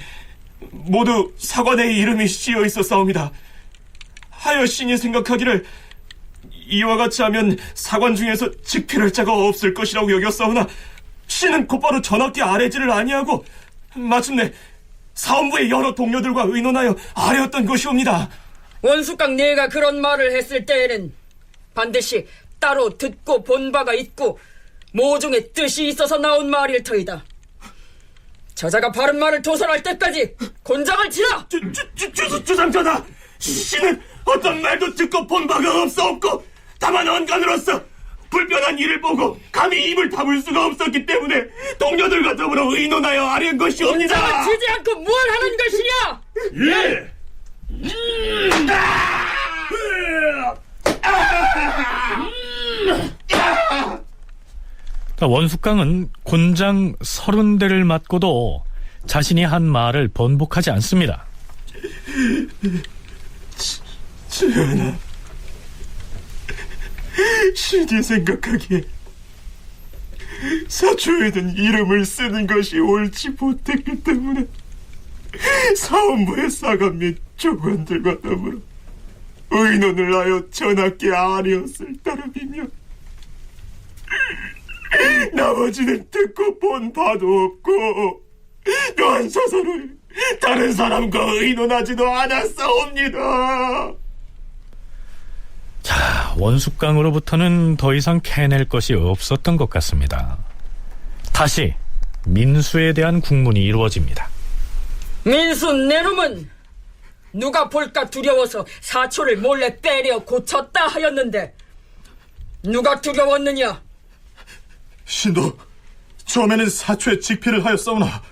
Speaker 9: 모두 사관의 이름이 씌어 있었사옵니다. 하여 신이 생각하기를 이와 같이 하면 사관 중에서 직필할 자가 없을 것이라고 여겼사오나 신은 곧바로 전학기 아래지를 아니하고 마침내 사헌부의 여러 동료들과 의논하여 아뢰었던 것이옵니다.
Speaker 10: 원숙강, 네가 그런 말을 했을 때에는 반드시 따로 듣고 본 바가 있고 모종의 뜻이 있어서 나온 말일 터이다. 저자가 바른 말을 도설할 때까지 곤장을 치라!
Speaker 9: 주상전하, 신은 어떤 말도 듣고 본 바가 없사옵고 다만 언간으로서 불편한 일을 보고 감히 입을 다물 수가 없었기 때문에 동료들과 더불어 의논하여 아뢰은 것이옵니다.
Speaker 10: 곤장을 치지 않고 뭘 하는 것이냐?
Speaker 9: 예!
Speaker 2: 원숙강은 곤장 30대를 맞고도 자신이 한 말을 번복하지 않습니다.
Speaker 9: 전하, 신이 생각하기에 사초에는 이름을 쓰는 것이 옳지 못했기 때문에 사헌부의 사관 및 조관들과 더불어 의논을 하여 전하께 아뢰었을 따름이며 나머지는 듣고 본 바도 없고 또한 서서를 다른 사람과 의논하지도 않았사옵니다.
Speaker 2: 자, 원숙강으로부터는 더 이상 캐낼 것이 없었던 것 같습니다. 다시 민수에 대한 국문이 이루어집니다.
Speaker 10: 민수 내 놈은 누가 볼까 두려워서 사초를 몰래 빼려 고쳤다 하였는데 누가 두려웠느냐?
Speaker 7: 신도 처음에는 사초에 직피를 하였사오나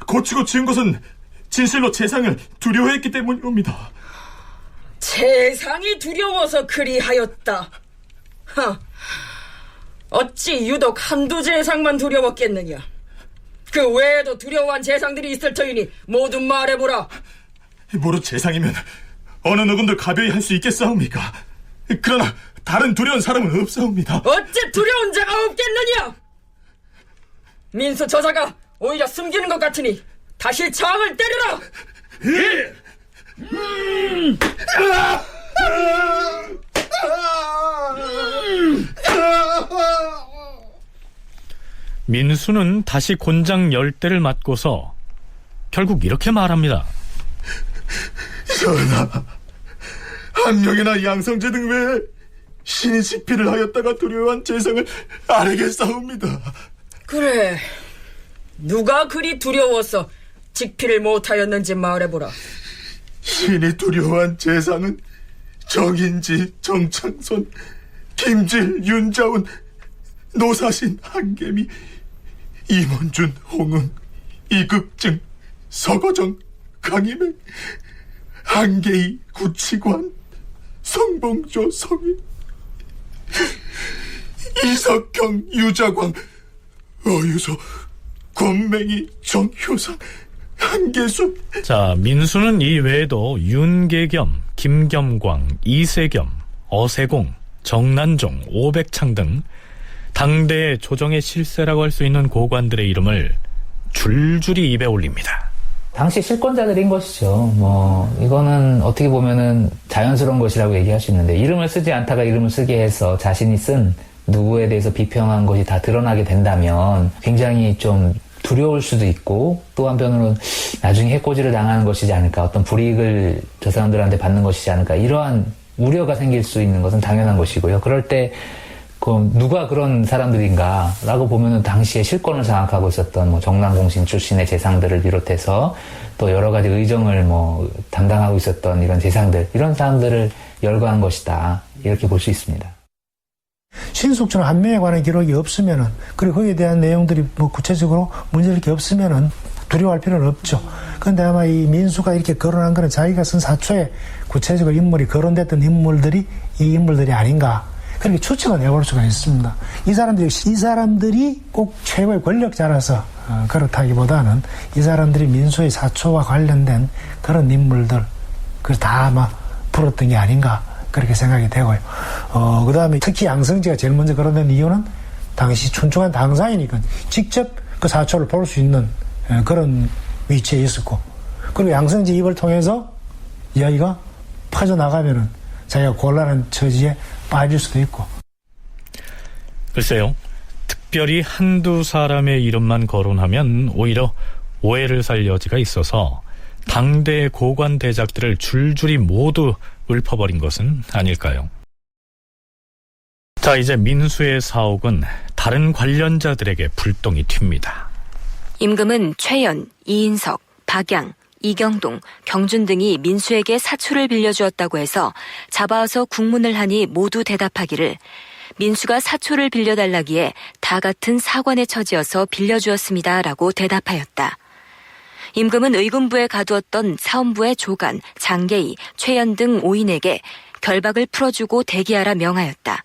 Speaker 7: 고치고 지은 것은 진실로 재상을 두려워했기 때문이옵니다.
Speaker 10: 재상이 두려워서 그리하였다. 어찌 유독 한두 재상만 두려웠겠느냐? 그 외에도 두려워한 재상들이 있을 터이니 모두 말해보라.
Speaker 7: 모두 재상이면 어느 누군들 가벼이 할 수 있겠사옵니까? 그러나 다른 두려운 사람은 없사옵니다.
Speaker 10: 어찌 두려운 자가 없겠느냐? 민수 저자가 오히려 숨기는 것 같으니 다시 장을 때려라.
Speaker 2: 민수는 다시 곤장 10대를 맞고서 결국 이렇게 말합니다.
Speaker 7: 전하, 한 명이나 양성제 등 외에 신이 직피를 하였다가 두려워한 재상을 아뢰겠사옵니다.
Speaker 10: 그래, 누가 그리 두려워서 직피를 못하였는지 말해보라.
Speaker 7: 신이 두려워한 재상은 정인지, 정창손, 김질, 윤자운, 노사신, 한개미, 임원준, 홍응, 이극증, 서거정, 강희맹, 한계희, 구치관, 성봉조, 성인, 이석경, 유자광, 어유소, 권맹이, 정효상, 한계수.
Speaker 2: 자, 민수는 이 외에도 윤계겸, 김겸광, 이세겸, 어세공, 정난종, 오백창 등 당대의 조정의 실세라고 할 수 있는 고관들의 이름을 줄줄이 입에 올립니다.
Speaker 11: 당시 실권자들인 것이죠. 이거는 어떻게 보면은 자연스러운 것이라고 얘기할 수 있는데, 이름을 쓰지 않다가 이름을 쓰게 해서 자신이 쓴 누구에 대해서 비평한 것이 다 드러나게 된다면 굉장히 좀 두려울 수도 있고, 또 한편으로는 나중에 해코지를 당하는 것이지 않을까, 어떤 불이익을 저 사람들한테 받는 것이지 않을까, 이러한 우려가 생길 수 있는 것은 당연한 것이고요. 그럴 때 누가 그런 사람들인가라고 보면은 당시에 실권을 장악하고 있었던 정난공신 출신의 재상들을 비롯해서 또 여러 가지 의정을 담당하고 있었던 이런 재상들, 이런 사람들을 열거한 것이다, 이렇게 볼 수 있습니다.
Speaker 6: 신숙주는 한 명에 관한 기록이 없으면은, 그리고 거기에 대한 내용들이 구체적으로 문제될 게 없으면은 두려워할 필요는 없죠. 그런데 아마 이 민수가 이렇게 거론한 거는 자기가 쓴 사초에 구체적으로 인물이 거론됐던 인물들이 이 인물들이 아닌가, 그렇게 추측은 해볼 수가 있습니다. 이 사람들이 꼭 최고의 권력자라서 그렇다기보다는 이 사람들이 민수의 사초와 관련된 그런 인물들, 그래서 다 아마 풀었던 게 아닌가, 그렇게 생각이 되고요. 그 다음에 특히 양성지가 제일 먼저 거론된 이유는 당시 춘추관 당사이니까 직접 그 사초를 볼 수 있는 그런 위치에 있었고, 그리고 양성지 입을 통해서 이야기가 퍼져나가면은 자기가 곤란한 처지에 빠질 수도 있고.
Speaker 2: 글쎄요, 특별히 한두 사람의 이름만 거론하면 오히려 오해를 살 여지가 있어서 당대의 고관 대작들을 줄줄이 모두 읊어버린 것은 아닐까요? 자, 이제 민수의 사옥은 다른 관련자들에게 불똥이 튑니다.
Speaker 1: 임금은 최연, 이인석, 박양, 이경동, 경준 등이 민수에게 사초를 빌려주었다고 해서 잡아와서 국문을 하니 모두 대답하기를 민수가 사초를 빌려달라기에 다 같은 사관의 처지여서 빌려주었습니다 라고 대답하였다. 임금은 의군부에 가두었던 사헌부의 조간, 장계희, 최연 등 5인에게 결박을 풀어주고 대기하라 명하였다.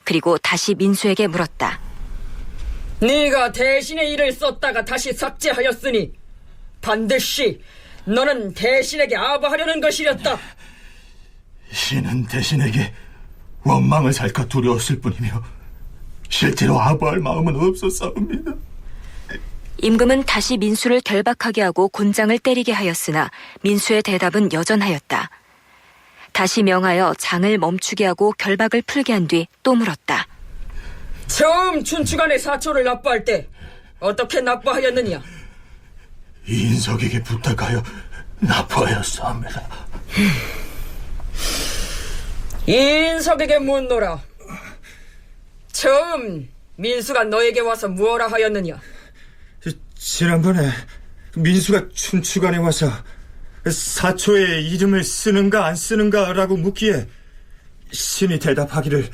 Speaker 1: 그리고 다시 민수에게 물었다.
Speaker 10: 네가 대신의 일을 썼다가 다시 삭제하였으니 반드시 너는 대신에게 아부하려는 것이었다.
Speaker 7: 신은 대신에게 원망을 살까 두려웠을 뿐이며 실제로 아부할 마음은 없었사옵니다.
Speaker 1: 임금은 다시 민수를 결박하게 하고 곤장을 때리게 하였으나 민수의 대답은 여전하였다. 다시 명하여 장을 멈추게 하고 결박을 풀게 한 뒤 또 물었다.
Speaker 10: 처음 춘추관의 사초를 납부할 때 어떻게 납부하였느냐?
Speaker 7: 이인석에게 부탁하여 납부하였사옵니다.
Speaker 10: 이인석에게 묻노라. 처음 민수가 너에게 와서 무엇라 하였느냐?
Speaker 8: 지난번에 민수가 춘추관에 와서 사초의 이름을 쓰는가 안 쓰는가라고 묻기에 신이 대답하기를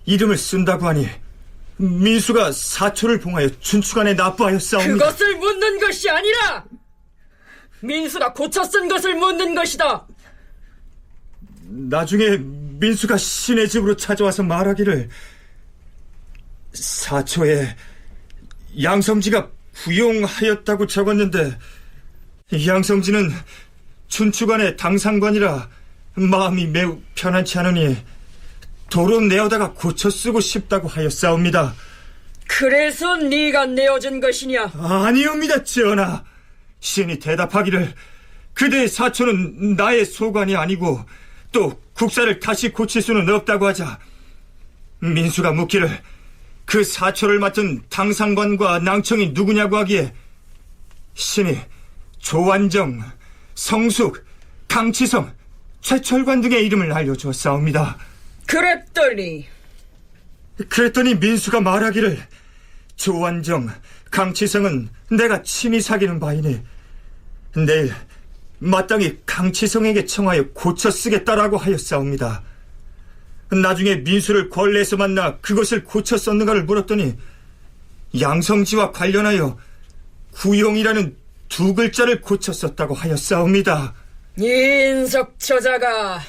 Speaker 8: 이름을 쓴다고 하니 민수가 사초를 봉하여 춘추관에 납부하였사옵니다.
Speaker 10: 그것을 묻는 것이 아니라 민수가 고쳐 쓴 것을 묻는 것이다.
Speaker 8: 나중에 민수가 신의 집으로 찾아와서 말하기를 사초에 양성지가 구용하였다고 적었는데 양성지는 춘추관의 당상관이라 마음이 매우 편안치 않으니 도로 내어다가 고쳐 쓰고 싶다고 하였사옵니다.
Speaker 10: 그래서 네가 내어준 것이냐?
Speaker 8: 아니옵니다, 전하. 신이 대답하기를 그대의 사초는 나의 소관이 아니고 또 국사를 다시 고칠 수는 없다고 하자 민수가 묻기를 그 사초를 맡은 당상관과 낭청이 누구냐고 하기에 신이 조완정, 성숙, 강치성, 최철관 등의 이름을 알려주었사옵니다.
Speaker 10: 그랬더니
Speaker 8: 민수가 말하기를 조완정, 강치성은 내가 친히 사귀는 바이니 내일 마땅히 강치성에게 청하여 고쳐 쓰겠다라고 하였사옵니다. 나중에 민수를 권례에서 만나 그것을 고쳐 썼는가를 물었더니 양성지와 관련하여 구용이라는 두 글자를 고쳐 썼다고 하였사옵니다.
Speaker 10: 인석 저자가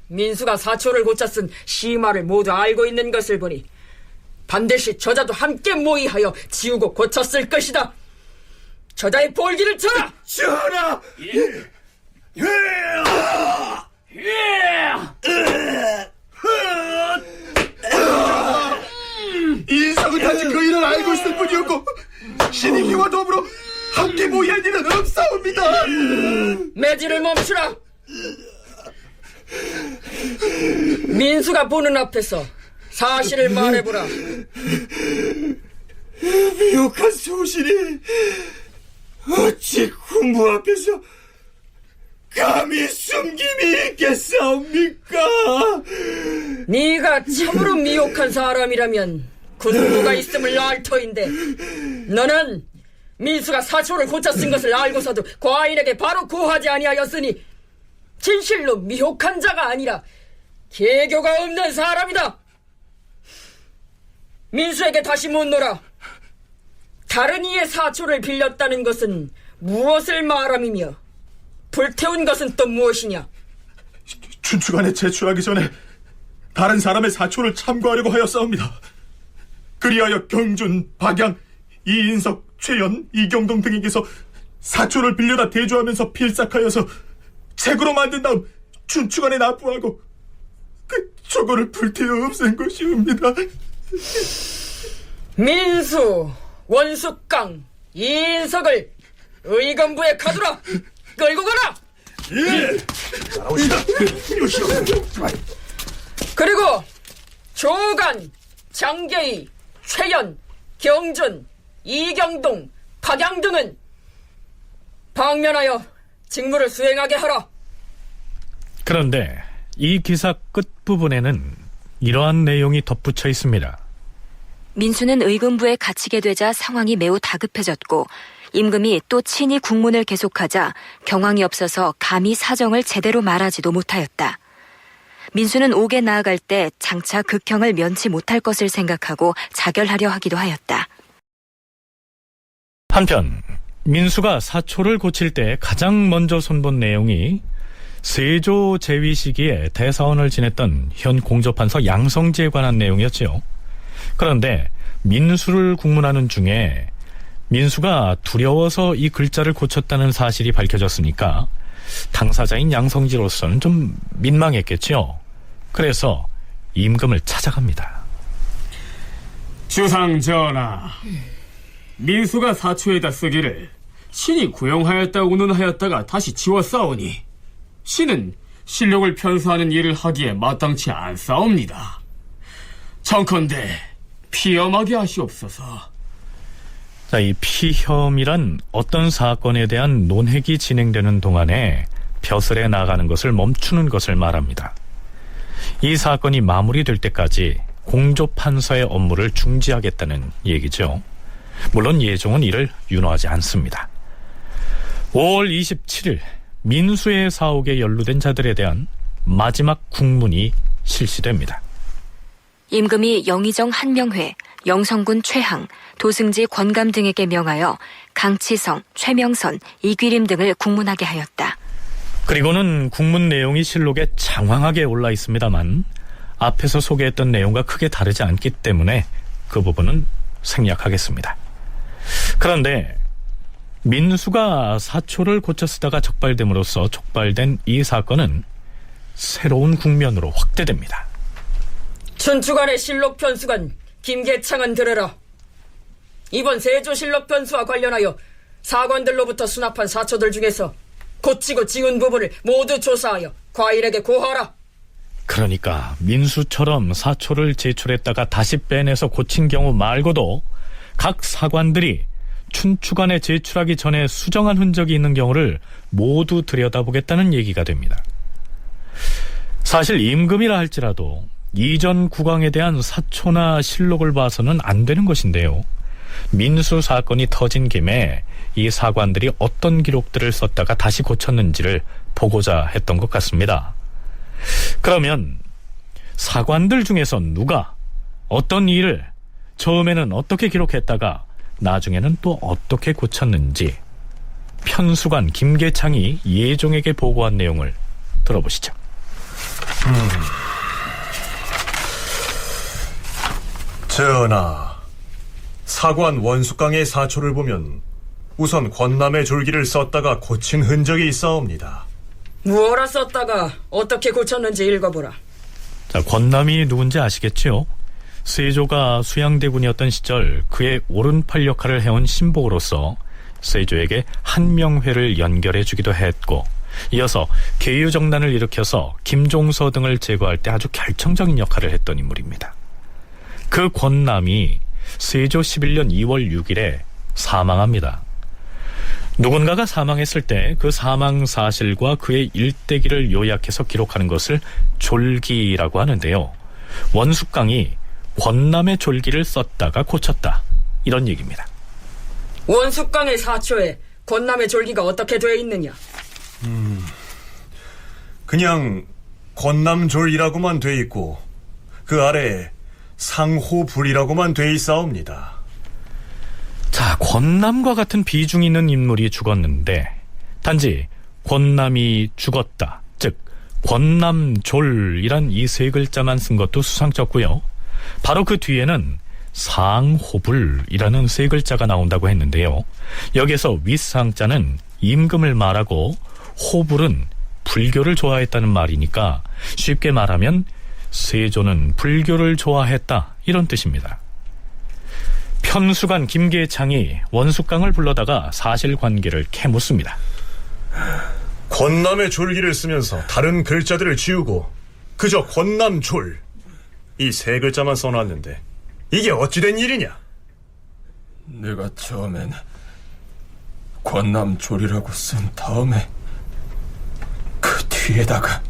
Speaker 10: 민수가 사초를 고쳐 쓴 시마를 모두 알고 있는 것을 보니 반드시 저자도 함께 모의하여 지우고 고쳤을 것이다. 저자의 볼기를 쳐라!
Speaker 8: 전하!
Speaker 7: 인석은 단지 그 일을 알고 있을 뿐이었고 신이 희와 더불어 함께 모의할 일은 없사옵니다.
Speaker 10: 매질을 멈추라! 민수가 보는 앞에서 사실을 말해보라.
Speaker 8: 미혹한 소신이 어찌 군부 앞에서 감히 숨김이 있겠사옵니까?
Speaker 10: 네가 참으로 미혹한 사람이라면 군부가 있음을 알 터인데 너는 민수가 사초를 고쳐 쓴 것을 알고서도 과인에게 바로 고하지 아니하였으니 진실로 미혹한 자가 아니라 개교가 없는 사람이다. 민수에게 다시 묻노라. 다른 이의 사초를 빌렸다는 것은 무엇을 말함이며 불태운 것은 또 무엇이냐?
Speaker 7: 춘추관에 제출하기 전에 다른 사람의 사초를 참고하려고 하였사옵니다. 그리하여 경준, 박양, 이인석, 최연, 이경동 등에게서 사초를 빌려다 대조하면서 필삭하여서 책으로 만든 다음 춘추관에 납부하고 그 저거를 불태워 없앤 것이옵니다.
Speaker 10: 민수, 원숙강, 이인석을 의검부에 가두라. 끌고 가라.
Speaker 7: 예.
Speaker 10: 그리고 조간, 장계희, 최연, 경준, 이경동, 박양 등은 방면하여 직무를 수행하게 하라.
Speaker 2: 그런데 이 기사 끝부분에는 이러한 내용이 덧붙여 있습니다.
Speaker 1: 민수는 의금부에 갇히게 되자 상황이 매우 다급해졌고 임금이 또 친히 국문을 계속하자 경황이 없어서 감히 사정을 제대로 말하지도 못하였다. 민수는 옥에 나아갈 때 장차 극형을 면치 못할 것을 생각하고 자결하려 하기도 하였다.
Speaker 2: 한편 민수가 사초를 고칠 때 가장 먼저 손본 내용이 세조 제위 시기에 대사원을 지냈던 현 공조판서 양성지에 관한 내용이었지요. 그런데 민수를 국문하는 중에 민수가 두려워서 이 글자를 고쳤다는 사실이 밝혀졌으니까 당사자인 양성지로서는 좀 민망했겠죠. 그래서 임금을 찾아갑니다.
Speaker 12: 주상 전하, 민수가 사초에다 쓰기를 신이 구용하였다 운운하였다가 다시 지웠사오니 신은 실록을 편수하는 일을 하기에 마땅치 않사옵니다. 청컨대 피엄하게 하시옵소서.
Speaker 2: 자, 이 피혐이란 어떤 사건에 대한 논핵이 진행되는 동안에 벼슬에 나가는 것을 멈추는 것을 말합니다. 이 사건이 마무리될 때까지 공조판서의 업무를 중지하겠다는 얘기죠. 물론 예종은 이를 윤호하지 않습니다. 5월 27일 민수의 사옥에 연루된 자들에 대한 마지막 국문이 실시됩니다.
Speaker 1: 임금이 영의정 한명회, 영성군 최항, 도승지 권감 등에게 명하여 강치성, 최명선, 이귀림 등을 국문하게 하였다.
Speaker 2: 그리고는 국문 내용이 실록에 장황하게 올라 있습니다만 앞에서 소개했던 내용과 크게 다르지 않기 때문에 그 부분은 생략하겠습니다. 그런데 민수가 사초를 고쳐 쓰다가 적발됨으로써 촉발된 이 사건은 새로운 국면으로 확대됩니다.
Speaker 10: 춘추관의 실록 편수관 김계창은 들으라. 이번 세조실록 편수와 관련하여 사관들로부터 수납한 사초들 중에서 고치고 지운 부분을 모두 조사하여 과일에게 고하라.
Speaker 2: 그러니까 민수처럼 사초를 제출했다가 다시 빼내서 고친 경우 말고도 각 사관들이 춘추관에 제출하기 전에 수정한 흔적이 있는 경우를 모두 들여다보겠다는 얘기가 됩니다. 사실 임금이라 할지라도 이전 국왕에 대한 사초나 실록을 봐서는 안 되는 것인데요. 민수 사건이 터진 김에 이 사관들이 어떤 기록들을 썼다가 다시 고쳤는지를 보고자 했던 것 같습니다. 그러면 사관들 중에서 누가 어떤 일을 처음에는 어떻게 기록했다가 나중에는 또 어떻게 고쳤는지 편수관 김계창이 예종에게 보고한 내용을 들어보시죠.
Speaker 13: 전하, 사관 원숙강의 사초를 보면 우선 권남의 졸기를 썼다가 고친 흔적이 있사옵니다.
Speaker 10: 무엇라 썼다가 어떻게 고쳤는지 읽어보라.
Speaker 2: 자, 권남이 누군지 아시겠지요? 세조가 수양대군이었던 시절 그의 오른팔 역할을 해온 신복으로서 세조에게 한명회를 연결해주기도 했고, 이어서 계유정난을 일으켜서 김종서 등을 제거할 때 아주 결정적인 역할을 했던 인물입니다. 그 권남이 세조 11년 2월 6일에 사망합니다. 누군가가 사망했을 때 그 사망 사실과 그의 일대기를 요약해서 기록하는 것을 졸기라고 하는데요. 원숙강이 권남의 졸기를 썼다가 고쳤다, 이런 얘기입니다.
Speaker 10: 원숙강의 사초에 권남의 졸기가 어떻게 되어 있느냐?
Speaker 13: 그냥 권남졸이라고만 돼 있고 그 아래에 상호불이라고만 돼 있사옵니다.
Speaker 2: 자, 권남과 같은 비중 있는 인물이 죽었는데 단지 권남이 죽었다, 즉 권남졸이란 이 세 글자만 쓴 것도 수상쩍고요. 바로 그 뒤에는 상호불이라는 세 글자가 나온다고 했는데요. 여기서 윗상자는 임금을 말하고 호불은 불교를 좋아했다는 말이니까 쉽게 말하면 세조는 불교를 좋아했다, 이런 뜻입니다. 편수관 김계창이 원숙강을 불러다가 사실관계를 캐묻습니다.
Speaker 13: 권남의 졸기를 쓰면서 다른 글자들을 지우고 그저 권남졸 이 세 글자만 써놨는데 이게 어찌된 일이냐?
Speaker 9: 내가 처음엔 권남졸이라고 쓴 다음에 그 뒤에다가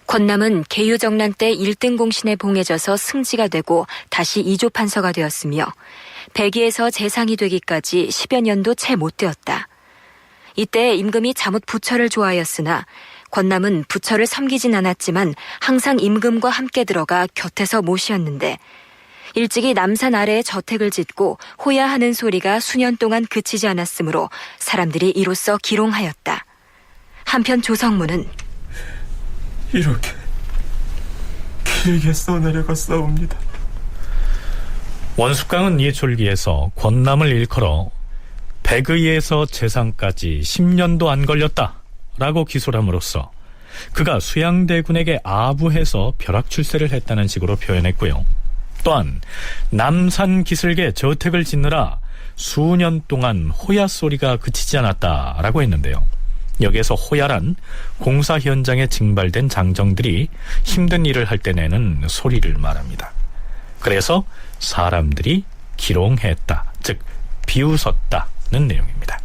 Speaker 1: 권남은 계유정난 때 1등 공신에 봉해져서 승지가 되고 다시 2조 판서가 되었으며 백의에서 재상이 되기까지 10여 년도 채 못 되었다. 이때 임금이 자뭇 부처를 좋아하였으나 권남은 부처를 섬기진 않았지만 항상 임금과 함께 들어가 곁에서 모시었는데 일찍이 남산 아래에 저택을 짓고 호야하는 소리가 수년 동안 그치지 않았으므로 사람들이 이로써 기롱하였다. 한편 조성무는
Speaker 9: 이렇게 길게 써내려갔사옵니다.
Speaker 2: 원숙강은 이 졸기에서 권남을 일컬어 백의에서 재상까지 10년도 안 걸렸다 라고 기소를 함으로써 그가 수양대군에게 아부해서 벼락출세를 했다는 식으로 표현했고요. 또한 남산 기슭에 저택을 짓느라 수년 동안 호야 소리가 그치지 않았다라고 했는데요. 여기에서 호야란 공사 현장에 징발된 장정들이 힘든 일을 할 때 내는 소리를 말합니다. 그래서 사람들이 기롱했다, 즉 비웃었다는 내용입니다.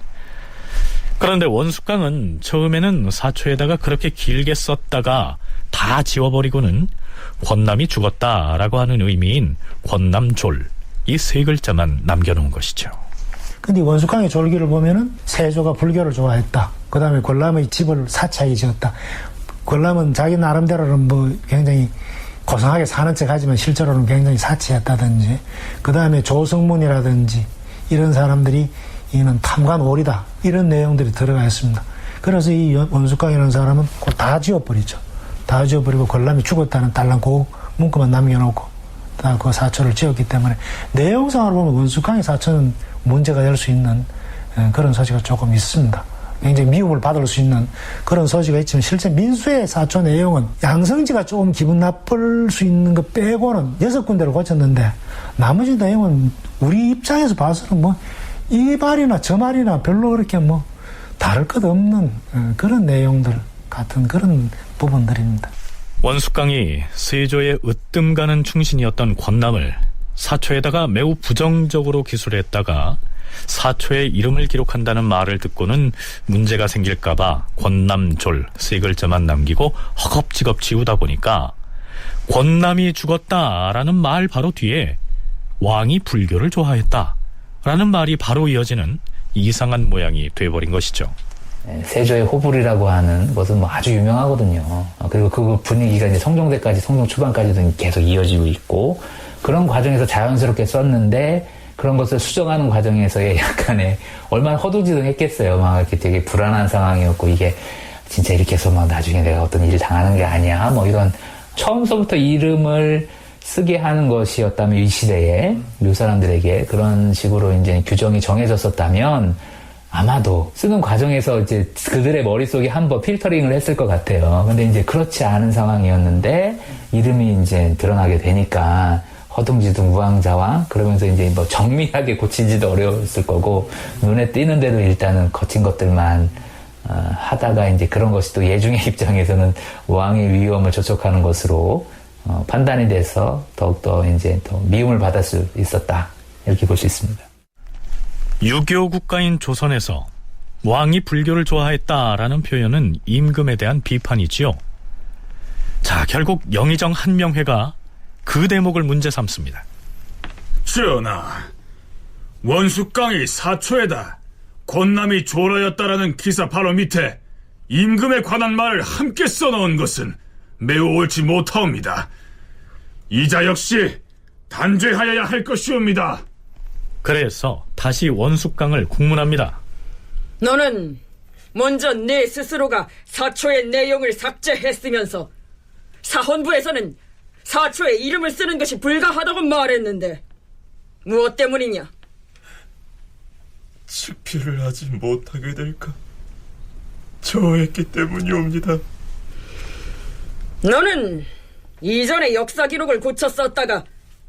Speaker 2: 그런데 원숙강은 처음에는 사초에다가 그렇게 길게 썼다가 다 지워버리고는 권남이 죽었다라고 하는 의미인 권남졸, 이 세 글자만 남겨놓은 것이죠.
Speaker 6: 근데 원숙강의 졸기를 보면은 세조가 불교를 좋아했다. 그 다음에 권람의 집을 사치하게 지었다. 권람은 자기 나름대로는 뭐 굉장히 고상하게 사는 척 하지만 실제로는 굉장히 사치했다든지, 그 다음에 조성문이라든지 이런 사람들이 이는 탐관오리다, 이런 내용들이 들어가 있습니다. 그래서 이 원숙강이라는 사람은 그걸 다 지워버리죠. 다 지워버리고 권람이 죽었다는 딸랑 그 문구만 남겨놓고 다 그 사초를 지었기 때문에 내용상으로 보면 원숙강의 사초는 문제가 될 수 있는 그런 소지가 조금 있습니다. 굉장히 미움을 받을 수 있는 그런 소지가 있지만 실제 민수의 사초 내용은 양성지가 조금 기분 나쁠 수 있는 거 빼고는 6군데를 고쳤는데 나머지 내용은 우리 입장에서 봐서는 뭐 이 말이나 저 말이나 별로 그렇게 뭐 다를 것 없는 그런 내용들 같은 그런 부분들입니다.
Speaker 2: 원숙강이 세조의 으뜸 가는 충신이었던 권남을 사초에다가 매우 부정적으로 기술했다가 사초의 이름을 기록한다는 말을 듣고는 문제가 생길까봐 권남졸 3글자만 남기고 허겁지겁 지우다 보니까 권남이 죽었다라는 말 바로 뒤에 왕이 불교를 좋아했다라는 말이 바로 이어지는 이상한 모양이 돼버린 것이죠.
Speaker 11: 세조의 호불이라고 하는 것은 뭐 아주 유명하거든요. 그리고 그 분위기가 이제 성종대까지, 성종 초반까지도 계속 이어지고 있고, 그런 과정에서 자연스럽게 썼는데, 그런 것을 수정하는 과정에서의 약간의, 얼마나 허둥지둥했겠어요. 막 이렇게 되게 불안한 상황이었고, 이게 진짜 이렇게 해서 막 나중에 내가 어떤 일을 당하는 게 아니야. 뭐 이런, 처음서부터 이름을 쓰게 하는 것이었다면, 이 시대에, 요 사람들에게 그런 식으로 이제 규정이 정해졌었다면, 아마도 쓰는 과정에서 이제 그들의 머릿속에 한번 필터링을 했을 것 같아요. 근데 이제 그렇지 않은 상황이었는데 이름이 이제 드러나게 되니까 허둥지둥 무왕자왕, 그러면서 이제 뭐 정밀하게 고치지도 어려웠을 거고 눈에 띄는데도 일단은 거친 것들만 하다가 이제 그런 것이 또 예중의 입장에서는 왕의 위엄을 저촉하는 것으로 판단이 돼서 더욱더 이제 더 미움을 받을 수 있었다, 이렇게 볼 수 있습니다.
Speaker 2: 유교 국가인 조선에서 왕이 불교를 좋아했다라는 표현은 임금에 대한 비판이지요. 자, 결국 영의정 한명회가 그 대목을 문제 삼습니다.
Speaker 14: 전하, 원숙강이 사초에다 권남이 졸하였다라는 기사 바로 밑에 임금에 관한 말을 함께 써놓은 것은 매우 옳지 못하옵니다. 이자 역시 단죄하여야 할 것이옵니다.
Speaker 2: 그래서 다시 원숙강을 국문합니다.
Speaker 10: 너는 먼저 내 스스로가 사초의 내용을 삭제했으면서 사헌부에서는 사초의 이름을 쓰는 것이 불가하다고 말했는데 무엇 때문이냐?
Speaker 9: 직필을 하지 못하게 될까 저했기 때문이옵니다.
Speaker 10: 너는 이전에 역사 기록을 고쳐 썼다가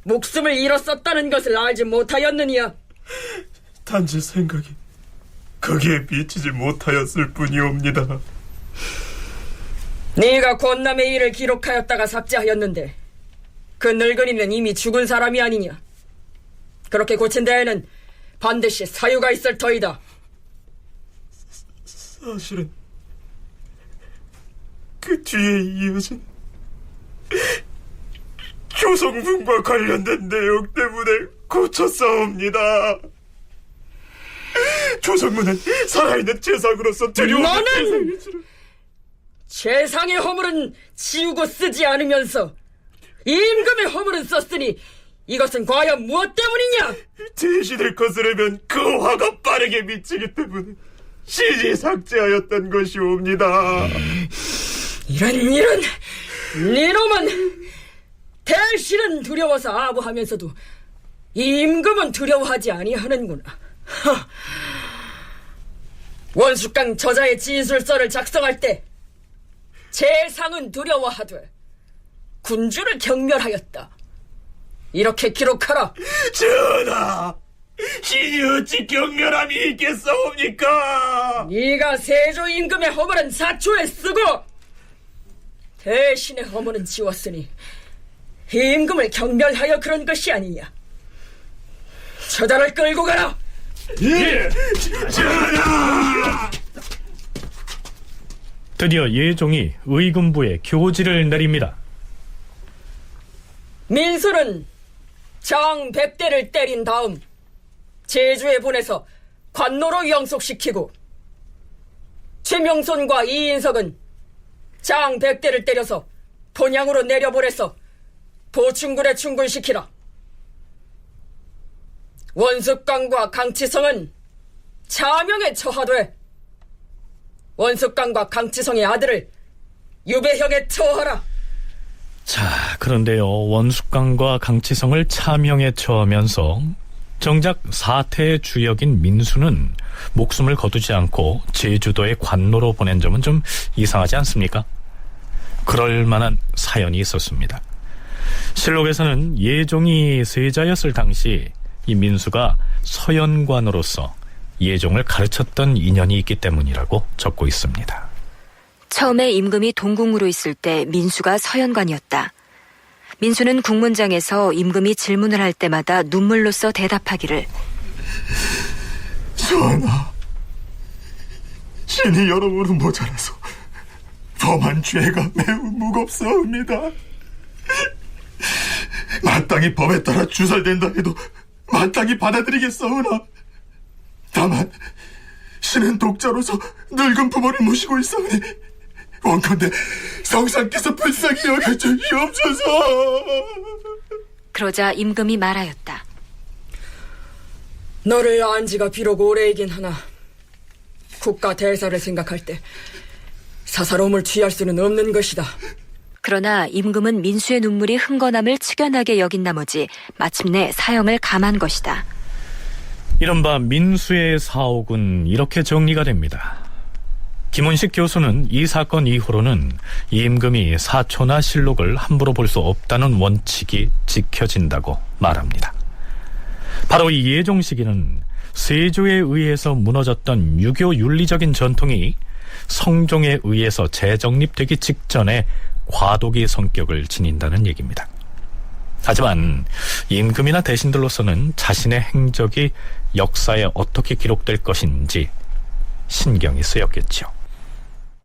Speaker 10: 목숨을 잃었었다는 것을 알지 못하였느냐?
Speaker 9: 단지 생각이 거기에 미치지 못하였을 뿐이옵니다.
Speaker 10: 네가 권남의 일을 기록하였다가 삭제하였는데 그 늙은이는 이미 죽은 사람이 아니냐? 그렇게 고친 데에는 반드시 사유가 있을 터이다.
Speaker 9: 사실은 그 뒤에 이어진 조성문과 관련된 내용 때문에 고쳤사옵니다. 조성문은 살아있는 재상으로서 두려운
Speaker 10: 너는 재상의 허물은 지우고 쓰지 않으면서 임금의 허물은 썼으니 이것은 과연 무엇 때문이냐?
Speaker 9: 대신을 거스르면 그 화가 빠르게 미치기 때문에 신이 삭제하였던 것이옵니다.
Speaker 10: 이런 니놈은 대신은 두려워서 아부하면서도 임금은 두려워하지 아니하는구나. 원숙강 저자의 진술서를 작성할 때 재상은 두려워하되 군주를 경멸하였다, 이렇게 기록하라.
Speaker 9: 전하, 신이 어찌 경멸함이 있겠사옵니까?
Speaker 10: 네가 세조 임금의 허물은 사초에 쓰고 대신의 허물은 지웠으니 임금을 경멸하여 그런 것이 아니냐. 저자를 끌고 가라.
Speaker 9: 예, 전하!
Speaker 2: 드디어 예종이 의금부에 교지를 내립니다.
Speaker 10: 민수는 장 100대를 때린 다음 제주에 보내서 관노로 영속시키고 최명손과 이인석은 장 100대를 때려서 본향으로 내려보내서 보충군에 충군시키라. 원숙강과 강치성은 차명에 처하되 원숙강과 강치성의 아들을 유배형에 처하라.
Speaker 2: 자, 그런데요, 원숙강과 강치성을 차명에 처하면서 정작 사태의 주역인 민수는 목숨을 거두지 않고 제주도의 관노로 보낸 점은 좀 이상하지 않습니까? 그럴 만한 사연이 있었습니다. 실록에서는 예종이 세자였을 당시 이 민수가 서연관으로서 예종을 가르쳤던 인연이 있기 때문이라고 적고 있습니다.
Speaker 1: 처음에 임금이 동궁으로 있을 때 민수가 서연관이었다. 민수는 국문장에서 임금이 질문을 할 때마다 눈물로써 대답하기를
Speaker 9: 전하, 신이 여러모로 모자라서 범한 죄가 매우 무겁사옵니다. 마땅히 법에 따라 주살된다 해도 마땅히 받아들이겠사오나 다만 신은 독자로서 늙은 부모를 모시고 있사오니 원컨대 성상께서 불쌍히 여겨주시옵소서.
Speaker 1: 그러자 임금이 말하였다.
Speaker 10: 너를 안 지가 비록 오래이긴 하나 국가 대사를 생각할 때 사사로움을 취할 수는 없는 것이다.
Speaker 1: 그러나 임금은 민수의 눈물이 흥건함을 측연하게 여긴 나머지 마침내 사형을 감한 것이다.
Speaker 2: 이른바 민수의 사옥은 이렇게 정리가 됩니다. 김원식 교수는 이 사건 이후로는 임금이 사초나 실록을 함부로 볼 수 없다는 원칙이 지켜진다고 말합니다. 바로 이 예종 시기는 세조에 의해서 무너졌던 유교 윤리적인 전통이 성종에 의해서 재정립되기 직전에 과도기 성격을 지닌다는 얘기입니다. 하지만 임금이나 대신들로서는 자신의 행적이 역사에 어떻게 기록될 것인지 신경이 쓰였겠죠.